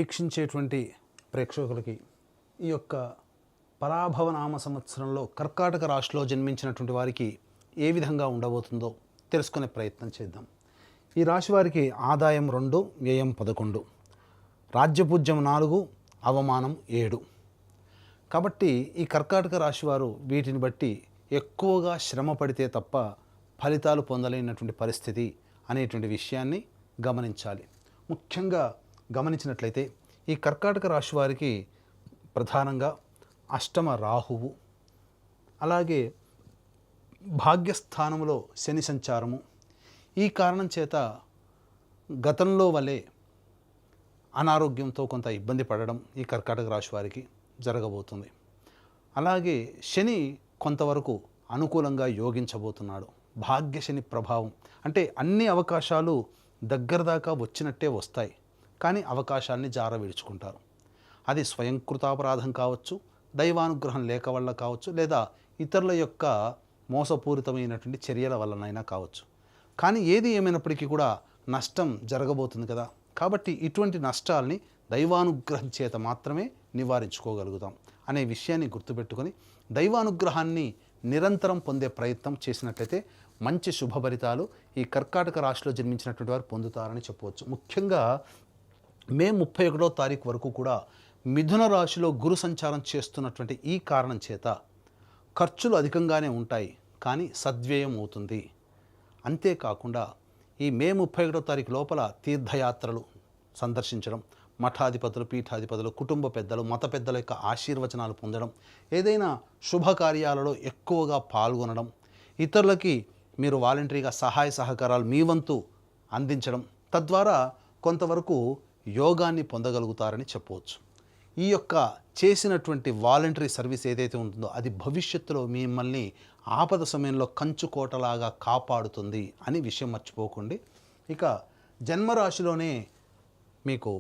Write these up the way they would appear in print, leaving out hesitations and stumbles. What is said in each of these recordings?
వీక్షించేటువంటి ప్రేక్షకులకి ఈ యొక్క పరాభవనామ సంవత్సరంలో కర్కాటక రాశిలో జన్మించినటువంటి వారికి ఏ విధంగా ఉండబోతుందో తెలుసుకునే ప్రయత్నం చేద్దాం. ఈ రాశి వారికి ఆదాయం 2, వ్యయం 11, రాజ్యపూజ్యం 4, అవమానం 7. కాబట్టి ఈ కర్కాటక రాశి వారు వీటిని బట్టి ఎక్కువగా శ్రమ పడితే తప్ప ఫలితాలు పొందలేనటువంటి పరిస్థితి అనేటువంటి విషయాన్ని గమనించాలి. ముఖ్యంగా గమనించినట్లయితే ఈ కర్కాటక రాశి వారికి ప్రధానంగా అష్టమ రాహువు, అలాగే భాగ్యస్థానంలో శని సంచారము, ఈ కారణం చేత గతంలో వలె అనారోగ్యంతో కొంత ఇబ్బంది పడడం ఈ కర్కాటక రాశి వారికి జరగబోతుంది. అలాగే శని కొంతవరకు అనుకూలంగా యోగించబోతున్నాడు. భాగ్య శని ప్రభావం అంటే అన్ని అవకాశాలు దగ్గర దాకా వచ్చినట్టే వస్తాయి, కానీ అవకాశాన్ని జార విడుచుకుంటారు. అది స్వయంకృతాపరాధం కావచ్చు, దైవానుగ్రహం లేక వల్ల కావచ్చు, లేదా ఇతరుల యొక్క మోసపూరితమైనటువంటి చర్యల వల్లనైనా కావచ్చు. కానీ ఏది ఏమైనప్పటికీ కూడా నష్టం జరగబోతుంది కదా. కాబట్టి ఇటువంటి నష్టాల్ని దైవానుగ్రహం చేత మాత్రమే నివారించుకోగలుగుతాం అనే విషయాన్ని గుర్తుపెట్టుకొని దైవానుగ్రహాన్ని నిరంతరం పొందే ప్రయత్నం చేసినట్లయితే మంచి శుభఫలితాలు ఈ కర్కాటక రాశిలో జన్మించినటువంటి వారు పొందుతారని చెప్పవచ్చు. ముఖ్యంగా మే 31వ తారీఖు వరకు కూడా మిథున రాశిలో గురు సంచారం చేస్తున్నటువంటి ఈ కారణం చేత ఖర్చులు అధికంగానే ఉంటాయి, కానీ సద్వ్యయం అవుతుంది. అంతేకాకుండా ఈ మే 31వ తారీఖు లోపల తీర్థయాత్రలు సందర్శించడం, మఠాధిపతులు, పీఠాధిపతులు, కుటుంబ పెద్దలు, మత పెద్దల యొక్క ఆశీర్వచనాలు పొందడం, ఏదైనా శుభకార్యాలలో ఎక్కువగా పాల్గొనడం, ఇతరులకి మీరు వాలంటరీగా సహాయ సహకారాలు మీ వంతు అందించడం, తద్వారా కొంతవరకు యోగాన్ని పొందగలుగుతారని చెప్పవచ్చు. ఈ యొక్క చేసినటువంటి వాలంటరీ సర్వీస్ ఏదైతే ఉంటుందో అది భవిష్యత్తులో మిమ్మల్ని ఆపద సమయంలో కంచుకోటలాగా కాపాడుతుంది అని విషయం మర్చిపోకండి. ఇక జన్మరాశిలోనే మీకు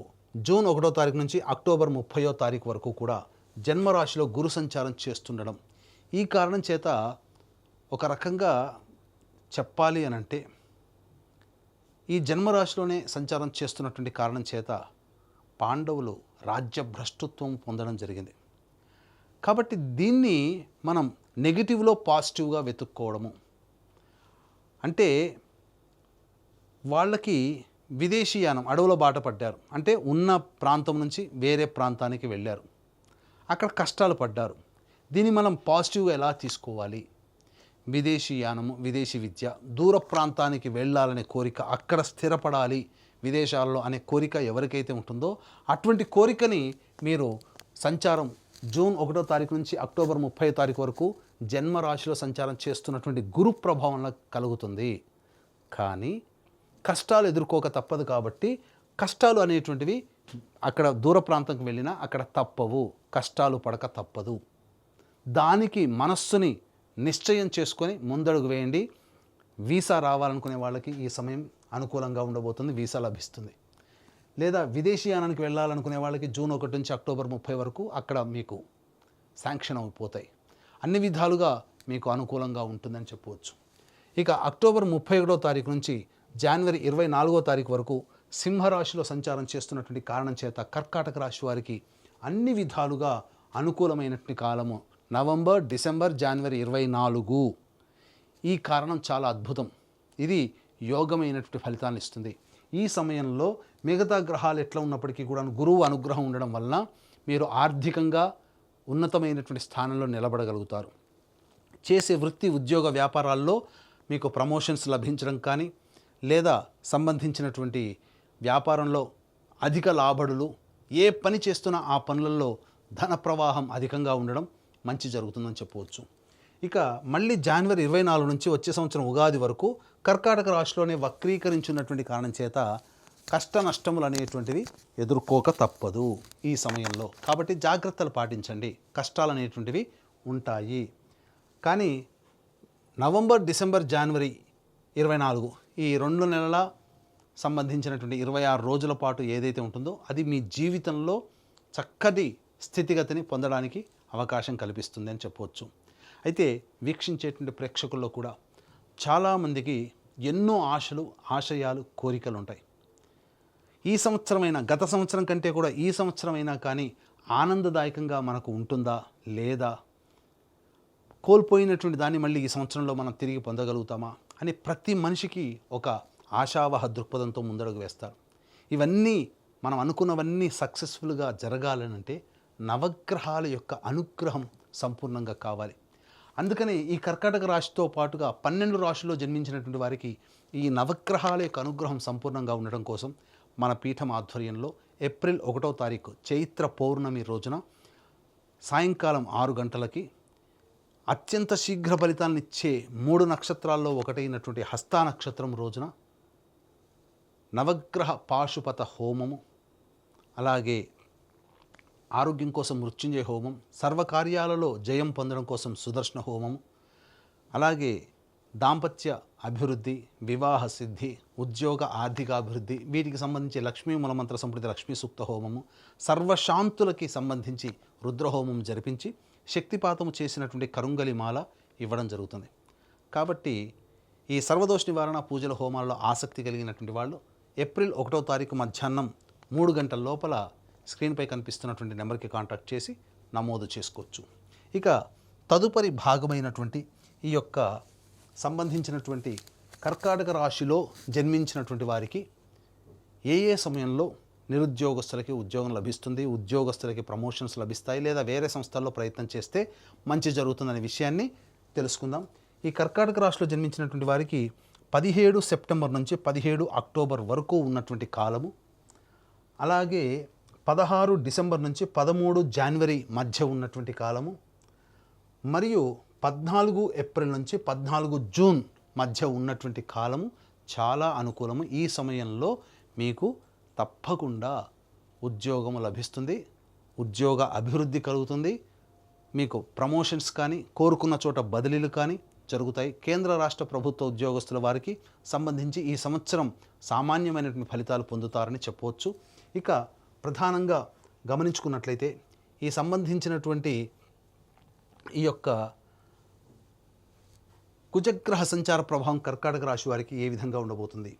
జూన్ 1వ తారీఖు నుంచి అక్టోబర్ 30వ తారీఖు వరకు కూడా జన్మరాశిలో గురు సంచారం చేస్తుండడం, ఈ కారణం చేత ఒక రకంగా చెప్పాలి అనంటే ఈ జన్మరాశిలోనే సంచారం చేస్తున్నటువంటి కారణం చేత పాండవులు రాజ్యభ్రష్టత్వం పొందడం జరిగింది. కాబట్టి దీన్ని మనం నెగిటివ్లో పాజిటివ్గా వెతుక్కోవడము అంటే వాళ్ళకి విదేశీయానం అడవుల బాట పడ్డారు, అంటే ఉన్న ప్రాంతం నుంచి వేరే ప్రాంతానికి వెళ్ళారు, అక్కడ కష్టాలు పడ్డారు. దీన్ని మనం పాజిటివ్గా ఎలా తీసుకోవాలి? విదేశీయానము, విదేశీ విద్య, దూర ప్రాంతానికి వెళ్ళాలనే కోరిక, అక్కడ స్థిరపడాలి విదేశాల్లో అనే కోరిక ఎవరికైతే ఉంటుందో అటువంటి కోరికని మీరు సంచారం జూన్ 1వ తారీఖు నుంచి అక్టోబర్ 30వ తారీఖు వరకు జన్మరాశిలో సంచారం చేస్తున్నటువంటి గురు ప్రభావంలో కలుగుతుంది. కానీ కష్టాలు ఎదుర్కోక తప్పదు. కాబట్టి కష్టాలు అనేటువంటివి అక్కడ దూర ప్రాంతంకి వెళ్ళినా అక్కడ తప్పవు, కష్టాలు పడక తప్పదు. దానికి మనస్సుని నిశ్చయం చేసుకొని ముందడుగు వేయండి. వీసా రావాలనుకునే వాళ్ళకి ఈ సమయం అనుకూలంగా ఉండబోతుంది, వీసా లభిస్తుంది. లేదా విదేశీయానానికి వెళ్ళాలనుకునే వాళ్ళకి జూన్ 1 నుంచి అక్టోబర్ 30 వరకు అక్కడ మీకు శాంక్షన్ అయిపోతాయి. అన్ని విధాలుగా మీకు అనుకూలంగా ఉంటుందని చెప్పవచ్చు. ఇక అక్టోబర్ 31వ తారీఖు నుంచి జనవరి 24వ తారీఖు వరకు సింహరాశిలో సంచారం చేస్తున్నటువంటి కారణం చేత కర్కాటక రాశి వారికి అన్ని విధాలుగా అనుకూలమైనటువంటి కాలము నవంబర్, డిసెంబర్, జనవరి 24. ఈ కారణం చాలా అద్భుతం. ఇది యోగమైనటువంటి ఫలితాన్ని ఇస్తుంది. ఈ సమయంలో మిగతా గ్రహాలు ఎట్లా ఉన్నప్పటికీ కూడా గురువు అనుగ్రహం ఉండడం వలన మీరు ఆర్థికంగా ఉన్నతమైనటువంటి స్థానంలో నిలబడగలుగుతారు. చేసే వృత్తి, ఉద్యోగ, వ్యాపారాల్లో మీకు ప్రమోషన్స్ లభించడం కానీ, లేదా సంబంధించినటువంటి వ్యాపారంలో అధిక లాభడులు, ఏ పని చేస్తున్నా ఆ పనులలో ధన ప్రవాహం అధికంగా ఉండడం మంచి జరుగుతుందని చెప్పవచ్చు. ఇక మళ్ళీ జనవరి 24 నుంచి వచ్చే సంవత్సరం ఉగాది వరకు కర్కాటక రాశిలోనే వక్రీకరించున్నటువంటి కారణం చేత కష్ట నష్టములు అనేటువంటివి ఎదుర్కోక తప్పదు ఈ సమయంలో. కాబట్టి జాగ్రత్తలు పాటించండి, కష్టాలు అనేటువంటివి ఉంటాయి. కానీ నవంబర్, డిసెంబర్, జనవరి 24 ఈ 2 నెలల సంబంధించినటువంటి 26 రోజుల పాటు ఏదైతే ఉంటుందో అది మీ జీవితంలో చక్కటి స్థితిగతిని పొందడానికి అవకాశం కల్పిస్తుంది అని చెప్పవచ్చు. అయితే వీక్షించేటువంటి ప్రేక్షకుల్లో కూడా చాలామందికి ఎన్నో ఆశలు, ఆశయాలు, కోరికలు ఉంటాయి. ఈ సంవత్సరమైనా, గత సంవత్సరం కంటే కూడా ఈ సంవత్సరమైనా కానీ ఆనందదాయకంగా మనకు ఉంటుందా లేదా, కోల్పోయినటువంటి దాన్ని మళ్ళీ ఈ సంవత్సరంలో మనం తిరిగి పొందగలుగుతామా అని ప్రతి మనిషికి ఒక ఆశావహ దృక్పథంతో ముందడుగు వేస్తారు. ఇవన్నీ మనం అనుకున్నవన్నీ సక్సెస్ఫుల్గా జరగాలనంటే నవగ్రహాల యొక్క అనుగ్రహం సంపూర్ణంగా కావాలి. అందుకని ఈ కర్కాటక రాశితో పాటుగా 12 రాశుల్లో జన్మించినటువంటి వారికి ఈ నవగ్రహాల యొక్క అనుగ్రహం సంపూర్ణంగా ఉండడం కోసం మన పీఠం ఆధ్వర్యంలో ఏప్రిల్ 1వ తారీఖు చైత్ర పౌర్ణమి రోజున సాయంకాలం 6 గంటలకి అత్యంత శీఘ్ర ఫలితాలను ఇచ్చే 3 నక్షత్రాల్లో ఒకటైనటువంటి హస్తా నక్షత్రం రోజున నవగ్రహ పాశుపత హోమము, అలాగే ఆరోగ్యం కోసం మృత్యుంజయ హోమం, సర్వకార్యాలలో జయం పొందడం కోసం సుదర్శన హోమము, అలాగే దాంపత్య అభివృద్ధి, వివాహ సిద్ధి, ఉద్యోగ ఆర్థికాభివృద్ధి, వీటికి సంబంధించి లక్ష్మీ మూలమంత్ర సంప్రతి లక్ష్మీ సూక్త హోమము, సర్వశాంతులకి సంబంధించి రుద్రహోమం జరిపించి శక్తిపాతము చేసినటువంటి కరుంగలి మాల ఇవ్వడం జరుగుతుంది. కాబట్టి ఈ సర్వదోష నివారణ పూజల హోమాల్లో ఆసక్తి కలిగినటువంటి వాళ్ళు ఏప్రిల్ 1వ తారీఖు మధ్యాహ్నం 3 గంటల లోపల స్క్రీన్పై కనిపిస్తున్నటువంటి నెంబర్కి కాంటాక్ట్ చేసి నమోదు చేసుకోవచ్చు. ఇక తదుపరి భాగమైనటువంటి ఈ యొక్క సంబంధించినటువంటి కర్కాటక రాశిలో జన్మించినటువంటి వారికి ఏ ఏ సమయంలో నిరుద్యోగస్తులకి ఉద్యోగం లభిస్తుంది, ఉద్యోగస్తులకి ప్రమోషన్స్ లభిస్తాయి, లేదా వేరే సంస్థల్లో ప్రయత్నం చేస్తే మంచి జరుగుతుందనే విషయాన్ని తెలుసుకుందాం. ఈ కర్కాటక రాశిలో జన్మించినటువంటి వారికి 17 సెప్టెంబర్ నుంచి 17 అక్టోబర్ వరకు ఉన్నటువంటి కాలము, అలాగే 16 డిసెంబర్ నుంచి 13 జనవరి మధ్య ఉన్నటువంటి కాలము, మరియు 14 ఏప్రిల్ నుంచి 14 జూన్ మధ్య ఉన్నటువంటి కాలము చాలా అనుకూలము. ఈ సమయంలో మీకు తప్పకుండా ఉద్యోగము లభిస్తుంది, ఉద్యోగ అభివృద్ధి కలుగుతుంది, మీకు ప్రమోషన్స్ కానీ కోరుకున్న చోట బదిలీలు కానీ జరుగుతాయి. కేంద్ర రాష్ట్ర ప్రభుత్వ ఉద్యోగస్తుల వారికి సంబంధించి ఈ సంవత్సరం సామాన్యమైనటువంటి ఫలితాలు పొందుతారని చెప్పవచ్చు. ఇక ప్రధానంగా గమనించుకున్నట్లయితే ఈ సంబంధించినటువంటి ఈ యొక్క కుజగ్రహ సంచార ప్రభావం కర్కాటక రాశి వారికి ఏ విధంగా ఉండబోతుంది,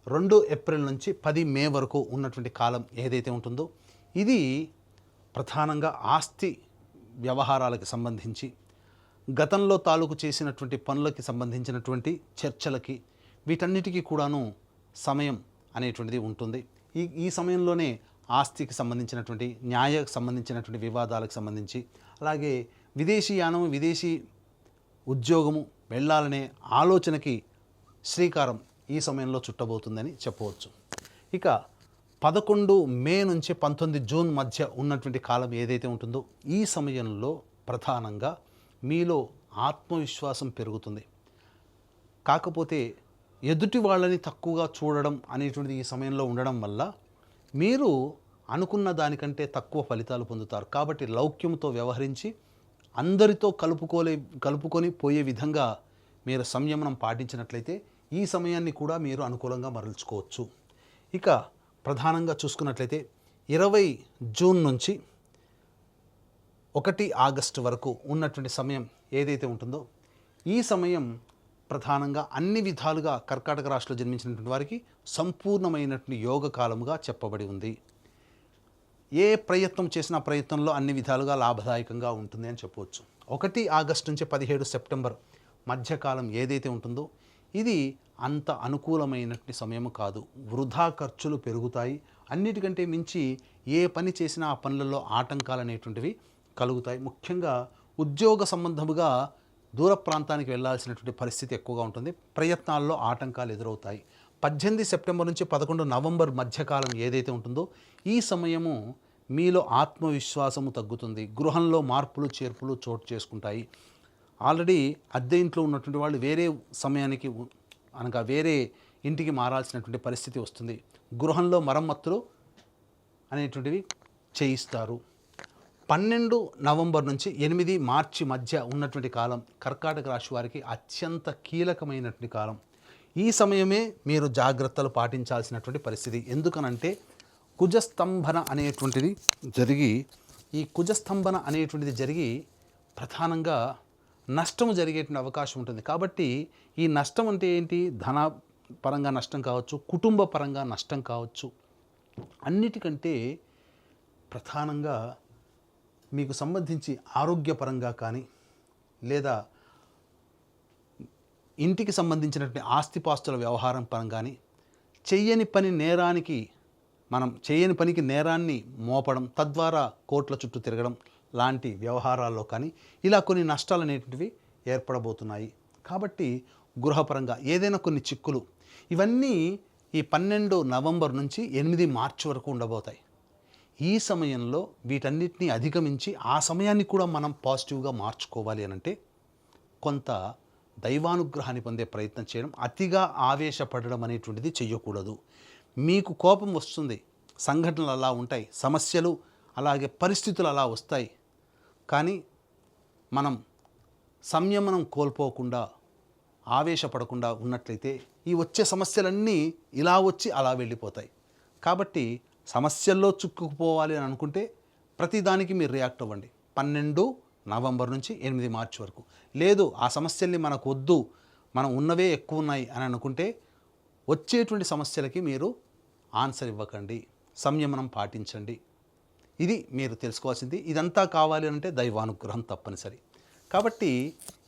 2 ఏప్రిల్ నుంచి 10 మే వరకు ఉన్నటువంటి కాలం ఏదైతే ఉంటుందో ఇది ప్రధానంగా ఆస్తి వ్యవహారాలకు సంబంధించి, గతంలో తాలూకు చేసినటువంటి పనులకి సంబంధించినటువంటి చర్చలకి, వీటన్నిటికీ కూడాను సమయం అనేటువంటిది ఉంటుంది. ఈ సమయంలోనే ఆస్తికి సంబంధించినటువంటి, న్యాయకు సంబంధించినటువంటి వివాదాలకు సంబంధించి, అలాగే విదేశీయానం, విదేశీ ఉద్యోగము వెళ్ళాలనే ఆలోచనకి శ్రీకారం ఈ సమయంలో చుట్టబోతుందని చెప్పవచ్చు. ఇక 11 మే నుంచి 19 జూన్ మధ్య ఉన్నటువంటి కాలం ఏదైతే ఉంటుందో ఈ సమయంలో ప్రధానంగా మీలో ఆత్మవిశ్వాసం పెరుగుతుంది. కాకపోతే ఎదుటి వాళ్ళని తక్కువగా చూడడం అనేటువంటిది ఈ సమయంలో ఉండడం వల్ల మీరు అనుకున్న దానికంటే తక్కువ ఫలితాలు పొందుతారు. కాబట్టి లౌక్యంతో వ్యవహరించి అందరితో కలుపుకొని పోయే విధంగా మీరు సంయమనం పాటించినట్లయితే ఈ సమయాన్ని కూడా మీరు అనుకూలంగా మరల్చుకోవచ్చు. ఇక ప్రధానంగా చూసుకున్నట్లయితే 20 జూన్ నుంచి 1 ఆగస్టు వరకు ఉన్నటువంటి సమయం ఏదైతే ఉంటుందో ఈ సమయం ప్రధానంగా అన్ని విధాలుగా కర్కాటక రాశిలో జన్మించినటువంటి వారికి సంపూర్ణమైనటువంటి యోగ కాలముగా చెప్పబడి ఉంది. ఏ ప్రయత్నం చేసినా ప్రయత్నంలో అన్ని విధాలుగా లాభదాయకంగా ఉంటుంది అని చెప్పవచ్చు. 1 ఆగస్టు నుంచి 17 సెప్టెంబర్ మధ్యకాలం ఏదైతే ఉంటుందో ఇది అంత అనుకూలమైనటువంటి సమయం కాదు. వృధా ఖర్చులు పెరుగుతాయి. అన్నిటికంటే మించి ఏ పని చేసినా ఆ పనులలో ఆటంకాలు అనేటువంటివి కలుగుతాయి. ముఖ్యంగా ఉద్యోగ సంబంధముగా దూర ప్రాంతానికి వెళ్ళాల్సినటువంటి పరిస్థితి ఎక్కువగా ఉంటుంది. ప్రయత్నాల్లో ఆటంకాలు ఎదురవుతాయి. 18 సెప్టెంబర్ నుంచి 11 నవంబర్ మధ్యకాలం ఏదైతే ఉంటుందో ఈ సమయము మీలో ఆత్మవిశ్వాసము తగ్గుతుంది. గృహంలో మార్పులు చేర్పులు చోటు చేసుకుంటాయి. ఆల్రెడీ అద్దె ఇంట్లో ఉన్నటువంటి వాళ్ళు వేరే సమయానికి అనగా వేరే ఇంటికి మారాల్సినటువంటి పరిస్థితి వస్తుంది. గృహంలో మరమ్మతులు అనేటువంటివి చేయిస్తారు. 12 నవంబర్ నుంచి 8 మార్చి మధ్య ఉన్నటువంటి కాలం కర్కాటక రాశి వారికి అత్యంత కీలకమైనటువంటి కాలం. ఈ సమయమే మీరు జాగ్రత్తలు పాటించాల్సినటువంటి పరిస్థితి. ఎందుకనంటే కుజస్తంభన అనేటువంటిది జరిగి ప్రధానంగా నష్టము జరిగేటువంటి అవకాశం ఉంటుంది. కాబట్టి ఈ నష్టం అంటే ఏంటి? ధన పరంగా నష్టం కావచ్చు, కుటుంబ పరంగా నష్టం కావచ్చు, అన్నిటికంటే ప్రధానంగా మీకు సంబంధించి ఆరోగ్యపరంగా కానీ లేదా ఇంటికి సంబంధించినటువంటి ఆస్తిపాస్తుల వ్యవహారం పరంగాని చెయ్యని పనికి నేరాన్ని మోపడం, తద్వారా కోర్టుల చుట్టూ తిరగడం లాంటి వ్యవహారాల్లో కానీ ఇలా కొన్ని నష్టాలు అనేటువంటివి ఏర్పడబోతున్నాయి. కాబట్టి గృహపరంగా ఏదైనా కొన్ని చిక్కులు ఇవన్నీ ఈ 12 నవంబర్ నుంచి 8 మార్చి వరకు ఉండబోతాయి. ఈ సమయంలో వీటన్నిటిని అధిగమించి ఆ సమయాన్ని కూడా మనం పాజిటివ్గా మార్చుకోవాలి అనంటే కొంత దైవానుగ్రహాన్ని పొందే ప్రయత్నం చేయడం, అతిగా ఆవేశపడడం అనేటువంటిది చెయ్యకూడదు. మీకు కోపం వస్తుంది, సంఘటనలు అలా ఉంటాయి, సమస్యలు అలాగే పరిస్థితులు అలా వస్తాయి. కానీ మనం సంయమనం కోల్పోకుండా ఆవేశపడకుండా ఉన్నట్లయితే ఈ వచ్చే సమస్యలన్నీ ఇలా వచ్చి అలా వెళ్ళిపోతాయి. కాబట్టి సమస్యల్లో చిక్కుకుపోవాలి అని అనుకుంటే ప్రతిదానికి మీరు రియాక్ట్ అవ్వండి 12 నవంబర్ నుంచి 8 మార్చి వరకు. లేదు ఆ సమస్యల్ని మనకు వద్దు, మనం ఉన్నవే ఎక్కువ ఉన్నాయి అని అనుకుంటే వచ్చేటువంటి సమస్యలకి మీరు ఆన్సర్ ఇవ్వకండి, సంయమనం పాటించండి. ఇది మీరు తెలుసుకోవాల్సింది. ఇదంతా కావాలి అంటే దైవానుగ్రహం తప్పనిసరి. కాబట్టి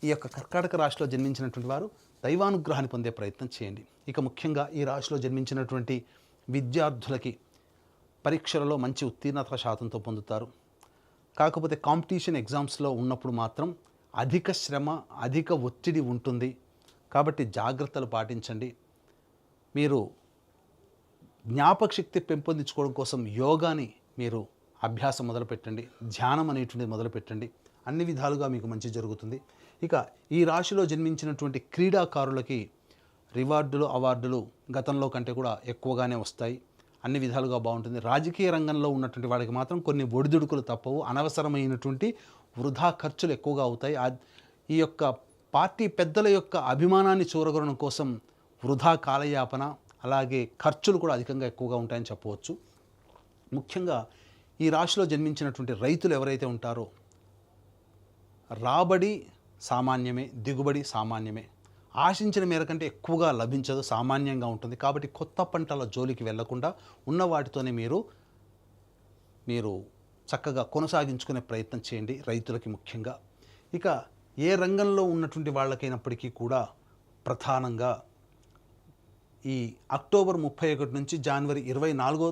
ఈ యొక్క కర్కాటక రాశిలో జన్మించినటువంటి వారు దైవానుగ్రహాన్ని పొందే ప్రయత్నం చేయండి. ఇక ముఖ్యంగా ఈ రాశిలో జన్మించినటువంటి విద్యార్థులకి పరీక్షలలో మంచి ఉత్తీర్ణత శాతంతో పొందుతారు. కాకపోతే కాంపిటీషన్ ఎగ్జామ్స్లో ఉన్నప్పుడు మాత్రం అధిక శ్రమ, అధిక ఒత్తిడి ఉంటుంది. కాబట్టి జాగ్రత్తలు పాటించండి. మీరు జ్ఞాపక శక్తి పెంపొందించుకోవడం కోసం యోగాని మీరు అభ్యాసం మొదలుపెట్టండి, ధ్యానం అనేటువంటిది మొదలుపెట్టండి. అన్ని విధాలుగా మీకు మంచి జరుగుతుంది. ఇక ఈ రాశిలో జన్మించినటువంటి క్రీడాకారులకి రివార్డులు, అవార్డులు గతంలో కంటే కూడా ఎక్కువగానే వస్తాయి. అన్ని విధాలుగా బాగుంటుంది. రాజకీయ రంగంలో ఉన్నటువంటి వాళ్ళకి మాత్రం కొన్ని ఒడిదుడుకులు తప్పవు. అనవసరమైనటువంటి వృధా ఖర్చులు ఎక్కువగా అవుతాయి. ఈ యొక్క పార్టీ పెద్దల యొక్క అభిమానాన్ని చూరగొనడం కోసం వృధా కాలయాపన, అలాగే ఖర్చులు కూడా అధికంగా ఎక్కువగా ఉంటాయని చెప్పవచ్చు. ముఖ్యంగా ఈ రాశిలో జన్మించినటువంటి రైతులు ఎవరైతే ఉంటారో రాబడి సామాన్యమే, దిగుబడి సామాన్యమే. ఆశించిన మేర కంటే ఎక్కువగా లభించదు, సామాన్యంగా ఉంటుంది. కాబట్టి కొత్త పంటల జోలికి వెళ్లకుండా ఉన్న వాటితోనే మీరు చక్కగా కొనసాగించుకునే ప్రయత్నం చేయండి రైతులకి ముఖ్యంగా. ఇక ఏ రంగంలో ఉన్నటువంటి వాళ్ళకైనప్పటికీ కూడా ప్రధానంగా ఈ అక్టోబర్ 31 నుంచి జనవరి 24వ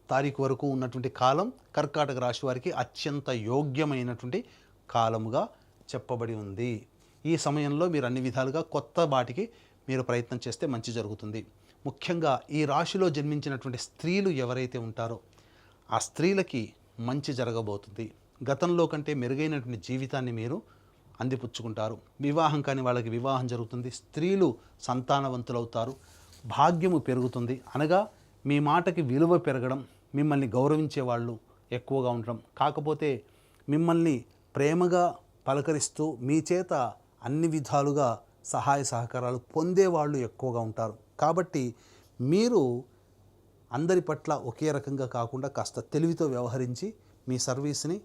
తారీఖు వరకు ఉన్నటువంటి కాలం కర్కాటక రాశి వారికి అత్యంత యోగ్యమైనటువంటి కాలముగా చెప్పబడి ఉంది. ఈ సమయంలో మీరు అన్ని విధాలుగా కొత్త వాటికి మీరు ప్రయత్నం చేస్తే మంచి జరుగుతుంది. ముఖ్యంగా ఈ రాశిలో జన్మించినటువంటి స్త్రీలు ఎవరైతే ఉంటారో ఆ స్త్రీలకి మంచి జరగబోతుంది. గతంలో కంటే మెరుగైనటువంటి జీవితాన్ని మీరు అందిపుచ్చుకుంటారు. వివాహం కాని వాళ్ళకి వివాహం జరుగుతుంది. స్త్రీలు సంతానవంతులవుతారు. భాగ్యము పెరుగుతుంది. అనగా మీ మాటకి విలువ పెరగడం, మిమ్మల్ని గౌరవించే వాళ్ళు ఎక్కువగా ఉండడం, కాకపోతే మిమ్మల్ని ప్రేమగా పలకరిస్తూ మీ చేత అన్ని విధాలుగా సహాయ సహకారాలు పొందేవాళ్ళు ఎక్కువగా ఉంటారు. కాబట్టి మీరు అందరి పట్ల ఒకే రకంగా కాకుండా కాస్త తెలివితో వ్యవహరించి మీ సర్వీస్ని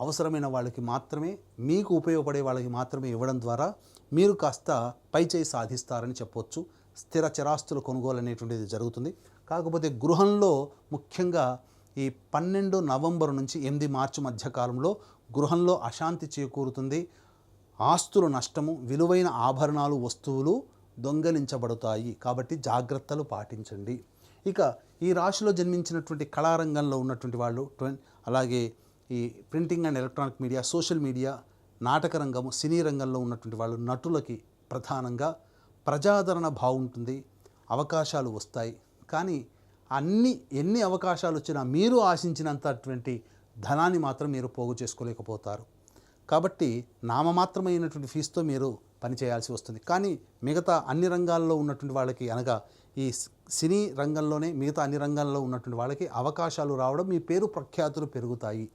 అవసరమైన వాళ్ళకి మాత్రమే, మీకు ఉపయోగపడే వాళ్ళకి మాత్రమే ఇవ్వడం ద్వారా మీరు కాస్త పైచేయి సాధిస్తారని చెప్పవచ్చు. స్థిర చరాస్తుల కొనుగోలు అనేటువంటిది జరుగుతుంది. కాకపోతే గృహంలో ముఖ్యంగా ఈ 12 నవంబర్ నుంచి 8 మార్చి మధ్య కాలంలో గృహంలో అశాంతి చేకూరుతుంది. ఆస్తులు నష్టము, విలువైన ఆభరణాలు, వస్తువులు దొంగలించబడతాయి. కాబట్టి జాగ్రత్తలు పాటించండి. ఇక ఈ రాశిలో జన్మించినటువంటి కళారంగంలో ఉన్నటువంటి వాళ్ళు, అలాగే ఈ printing and electronic media, social media, నాటక రంగము, సినీ రంగంలో ఉన్నటువంటి వాళ్ళు, నటులకి ప్రధానంగా ప్రజాదరణ బాగుంటుంది, అవకాశాలు వస్తాయి. కానీ ఎన్ని అవకాశాలు వచ్చినా మీరు ఆశించినంతటువంటి ధనాన్ని మాత్రం మీరు పోగు చేసుకోలేకపోతారు. కాబట్టి నామమాత్రమైనటువంటి ఫీజుతో మీరు పనిచేయాల్సి వస్తుంది. కానీ మిగతా అన్ని రంగాల్లో ఉన్నటువంటి వాళ్ళకి, అనగా ఈ సినీ రంగంలోనే మిగతా అన్ని రంగాల్లో ఉన్నటువంటి వాళ్ళకి అవకాశాలు రావడం, మీ పేరు ప్రఖ్యాతులు పెరుగుతాయి.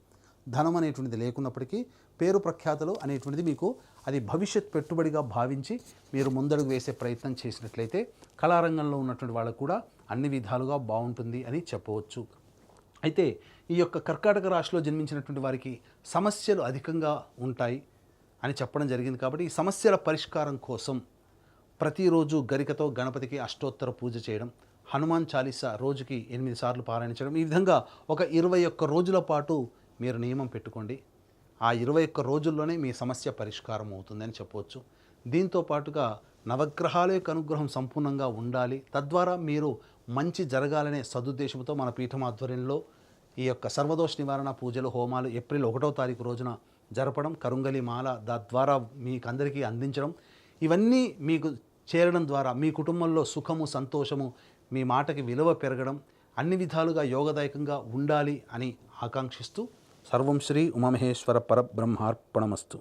ధనం అనేటువంటిది లేకున్నప్పటికీ పేరు ప్రఖ్యాతులు అనేటువంటిది మీకు అది భవిష్యత్ పెట్టుబడిగా భావించి మీరు ముందడుగు వేసే ప్రయత్నం చేసినట్లయితే కళారంగంలో ఉన్నటువంటి వాళ్ళకు కూడా అన్ని విధాలుగా బాగుంటుంది అని చెప్పవచ్చు. అయితే ఈ యొక్క కర్కాటక రాశిలో జన్మించినటువంటి వారికి సమస్యలు అధికంగా ఉంటాయి అని చెప్పడం జరిగింది. కాబట్టి ఈ సమస్యల పరిష్కారం కోసం ప్రతిరోజు గరికతో గణపతికి అష్టోత్తర పూజ చేయడం, హనుమాన్ చాలీసా రోజుకి 8 సార్లు పారాయణించడం, ఈ విధంగా ఒక 21 రోజుల పాటు మీరు నియమం పెట్టుకోండి. ఆ 21 రోజుల్లోనే మీ సమస్య పరిష్కారం అవుతుందని చెప్పవచ్చు. దీంతో పాటుగా నవగ్రహాల యొక్క అనుగ్రహం సంపూర్ణంగా ఉండాలి, తద్వారా మీరు మంచి జరగాలనే సదుద్దేశంతో మన పీఠం ఆధ్వర్యంలో ఈ యొక్క సర్వదోష నివారణ పూజలు, హోమాలు ఏప్రిల్ 1వ తారీఖు రోజున జరపడం, కరుంగలి మాల తద్వారా మీకు అందరికీ అందించడం, ఇవన్నీ మీకు చేరడం ద్వారా మీ కుటుంబంలో సుఖము, సంతోషము, మీ మాటకి విలువ పెరగడం, అన్ని విధాలుగా యోగదాయకంగా ఉండాలి అని ఆకాంక్షిస్తూ సర్వం శ్రీ ఉమామహేశ్వర పరబ్రహ్మార్పణమస్తు.